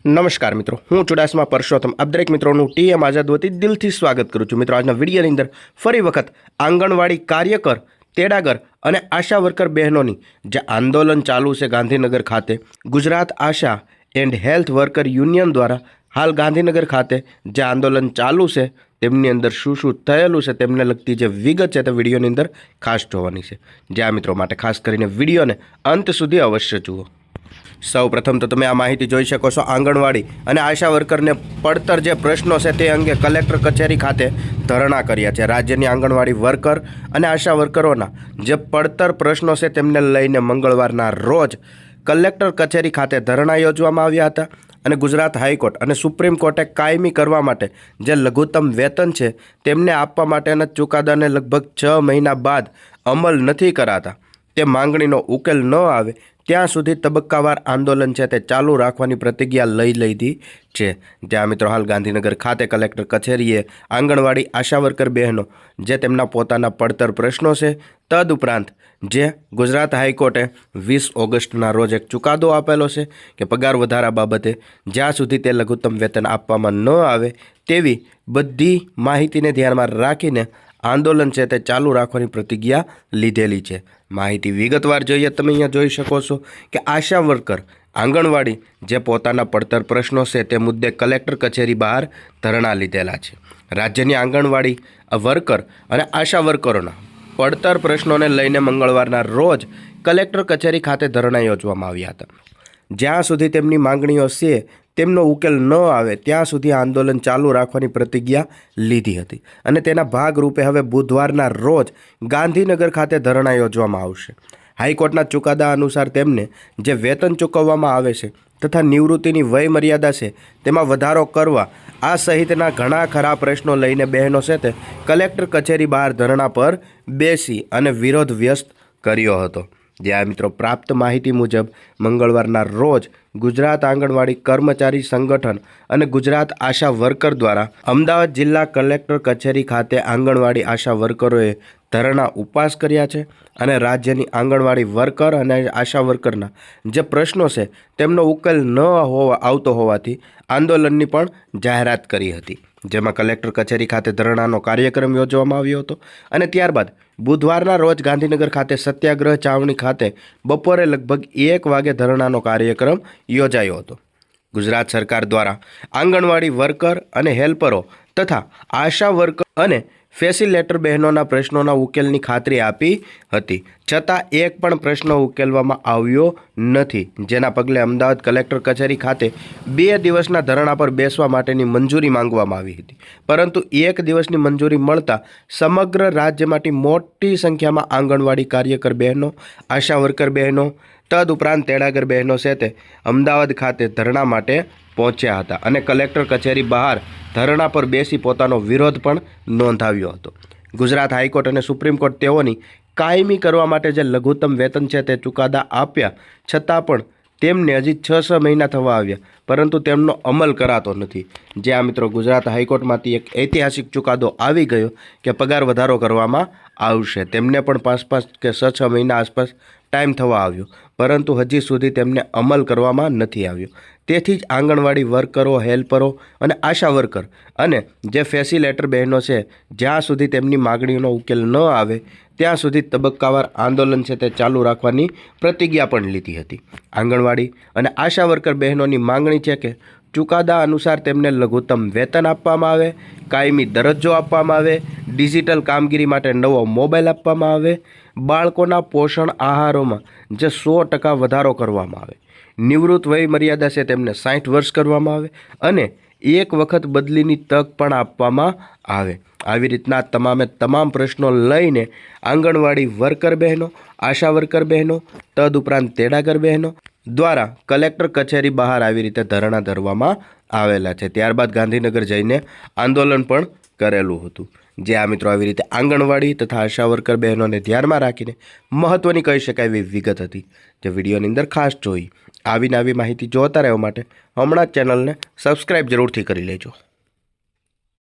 નમસ્કાર મિત્રો, હું ચુડાસમા પરસોત્તમ આપ દરેક મિત્રોનું ટીએમ આઝાદ વતી દિલથી સ્વાગત કરું છું। મિત્રો, આજના વિડીયોની અંદર ફરી વખત આંગણવાડી કાર્યકર, તેડાગર અને આશા વર્કર બહેનોની જે આંદોલન ચાલુ છે ગાંધીનગર ખાતે, ગુજરાત આશા એન્ડ હેલ્થ વર્કર યુનિયન દ્વારા હાલ ગાંધીનગર ખાતે જે આંદોલન ચાલુ છે તેમની અંદર શું શું થયેલું છે તેમને લગતી જે વિગત છે તે વિડીયોની અંદર ખાસ જોવાની છે। જે આ મિત્રો માટે ખાસ કરીને વિડીયોને અંત સુધી અવશ્ય જુઓ। સૌ પ્રથમ તો તમે આ માહિતી જોઈ શકો છો। આંગણવાડી અને આશા વર્કરને પડતર જે પ્રશ્નો છે તે અંગે કલેક્ટર કચેરી ખાતે ધરણા કર્યા છે। રાજ્યની આંગણવાડી વર્કર અને આશા વર્કરોના જે પડતર પ્રશ્નો છે તેમને લઈને મંગળવારના રોજ કલેક્ટર કચેરી ખાતે ધરણા યોજવામાં આવ્યા હતા અને ગુજરાત હાઈકોર્ટ અને સુપ્રીમ કોર્ટે કાયમી કરવા માટે જે લઘુત્તમ વેતન છે તેમને આપવા માટેના ચુકાદાને લગભગ 6 મહિના બાદ અમલ નથી કરાતા તે માંગણીનો ઉકેલ ન આવે ત્યાં સુધી તબક્કાવાર આંદોલન છે તે ચાલુ રાખવાની પ્રતિજ્ઞા લઈ લીધી છે। જ્યાં મિત્રો હાલ ગાંધીનગર ખાતે કલેક્ટર કચેરીએ આંગણવાડી આશા વર્કર બહેનો જે તેમના પોતાના પડતર પ્રશ્નો છે, તદુપરાંત જે ગુજરાત હાઈકોર્ટે 20 ઓગસ્ટના રોજ એક ચુકાદો આપેલો છે કે પગાર વધારા બાબતે જ્યાં સુધી તે લઘુત્તમ વેતન આપવામાં ન આવે તેવી બધી માહિતીને ધ્યાનમાં રાખીને આંદોલન છે તે ચાલુ રાખવાની પ્રતિજ્ઞા લીધેલી છે। માહિતી વિગતવાર જોઈએ તમે અહીંયા જોઈ શકો છો કે આશા વર્કર આંગણવાડી જે પોતાના પડતર પ્રશ્નો છે તે મુદ્દે કલેક્ટર કચેરી બહાર ધરણા લીધેલા છે। રાજ્યની આંગણવાડી વર્કર અને આશા વર્કરોના પડતર પ્રશ્નોને લઈને મંગળવારના રોજ કલેક્ટર કચેરી ખાતે ધરણા યોજવામાં આવ્યા હતા। જ્યાં સુધી તેમની માંગણીઓ છે તેમનો ઉકેલ ન આવે ત્યાં સુધી આંદોલન ચાલુ રાખવાની પ્રતિજ્ઞા લીધી હતી અને તેના ભાગરૂપે હવે બુધવારના રોજ ગાંધીનગર ખાતે ધરણા યોજવામાં આવશે। હાઈકોર્ટના ચુકાદા અનુસાર તેમને જે વેતન ચૂકવવામાં આવે છે તથા નિવૃત્તિની વય મર્યાદા છે તેમાં વધારો કરવા આ સહિતના ઘણા ખરા પ્રશ્નો લઈને બહેનો છે તે કલેક્ટર કચેરી બહાર ધરણા પર બેસી અને વિરોધ વ્યસ્ત કર્યો હતો। જ્યાં મિત્રો પ્રાપ્ત માહિતી મુજબ મંગળવારના રોજ ગુજરાત આંગણવાડી કર્મચારી સંગઠન અને ગુજરાત આશા વર્કર દ્વારા અમદાવાદ જિલ્લા કલેક્ટર કચેરી ખાતે આંગણવાડી આશા વર્કરોએ ધરણા ઉપવાસ કર્યા છે અને રાજ્યની આંગણવાડી વર્કર અને આશા વર્કરના જે પ્રશ્નો છે તેમનો ઉકેલ ન આવતો હોવાથી આંદોલનની પણ જાહેરાત કરી હતી। જેમાં કલેક્ટર કચેરી ખાતે ધરણાનો કાર્યક્રમ યોજવામાં આવ્યો હતો અને ત્યારબાદ બુધવારના રોજ ગાંધીનગર ખાતે સત્યાગ્રહ છાવણી ખાતે બપોરે લગભગ 1 વાગે ધરણાનો કાર્યક્રમ યોજાયો હતો। ગુજરાત સરકાર દ્વારા આંગણવાડી વર્કર અને હેલ્પરો તથા આશા વર્કર અને ફેસિલેટર બહેનોના પ્રશ્નોના ઉકેલની ખાતરી આપી હતી, છતાં એક પણ પ્રશ્ન ઉકેલવામાં આવ્યો નથી। જેના પગલે અમદાવાદ કલેક્ટર કચેરી ખાતે 2 દિવસના ધરણા પર બેસવા માટેની મંજૂરી માંગવામાં આવી હતી, પરંતુ 1 દિવસની મંજૂરી મળતા સમગ્ર રાજ્યમાંથી મોટી સંખ્યામાં આંગણવાડી કાર્યકર બહેનો, આશા વર્કર બહેનો તદુપરાંત તેડાગર બહેનો છે તે અમદાવાદ ખાતે ધરણા માટે પહોંચ્યા હતા અને કલેક્ટર કચેરી બહાર ધરણા પર બેસી પોતાનો વિરોધ પણ નોંધાવ્યો હતો। ગુજરાત હાઈકોર્ટ અને સુપ્રીમ કોર્ટ તેઓની કાયમી કરવા માટે જે લઘુત્તમ વેતન છે તે ચુકાદા આપ્યા છતાં પણ તેમને હજી 6 મહિના થવા આવ્યા પરંતુ તેમનો અમલ કરાતો નથી। જે આ મિત્રો ગુજરાત હાઈકોર્ટમાંથી એક ઐતિહાસિક ચુકાદો આવી ગયો કે પગાર વધારો કરવામાં આવશે। તેમને પણ 5 કે 6 મહિના આસપાસ ટાઈમ થવા આવ્યો પરંતુ હજી સુધી તેમને અમલ કરવામાં નથી આવ્યો। તેથી જ આંગણવાડી વર્કરો, હેલ્પરો અને આશા વર્કર અને જે ફેસિલેટર બહેનો છે જ્યાં સુધી તેમની માગણીઓનો ઉકેલ ન આવે ત્યાં સુધી તબક્કાવાર આંદોલન છે તે ચાલુ રાખવાની પ્રતિજ્ઞા પણ લીધી હતી। આંગણવાડી અને આશા વર્કર બહેનોની માંગણી છે કે ચુકાદા અનુસાર તેમને લઘુત્તમ વેતન આપવામાં આવે, કાયમી દરજ્જો આપવામાં આવે, ડિજિટલ કામગીરી માટે નવો મોબાઈલ આપવામાં આવે, બાળકોના પોષણ આહારોમાં જે 100% વધારો કરવામાં આવે, નિવૃત્ત વય મર્યાદા છે તેમને 60 વર્ષ કરવામાં આવે અને એક વખત બદલીની તક પણ આપવામાં આવે। આવી રીતના તમામ પ્રશ્નો લઈને આંગણવાડી વર્કર બહેનો, આશા વર્કર બહેનો તદુપરાંત તેડાગર બહેનો દ્વારા કલેક્ટર કચેરી બહાર આવી રીતે ધરણા ધરવામાં આવેલા છે। ત્યારબાદ ગાંધીનગર જઈને આંદોલન પણ કરેલું હતું। જે આ મિત્રો આવી રીતે આંગણવાડી તથા આશા વર્કર બહેનોને ધ્યાનમાં રાખીને મહત્ત્વની કહી શકાય એવી વિગત હતી જે વિડીયોની અંદર ખાસ જોઈ। આવી માહિતી જોતા રહેવા માટે હમણાં જ ચેનલને સબસ્ક્રાઈબ જરૂરથી કરી લેજો।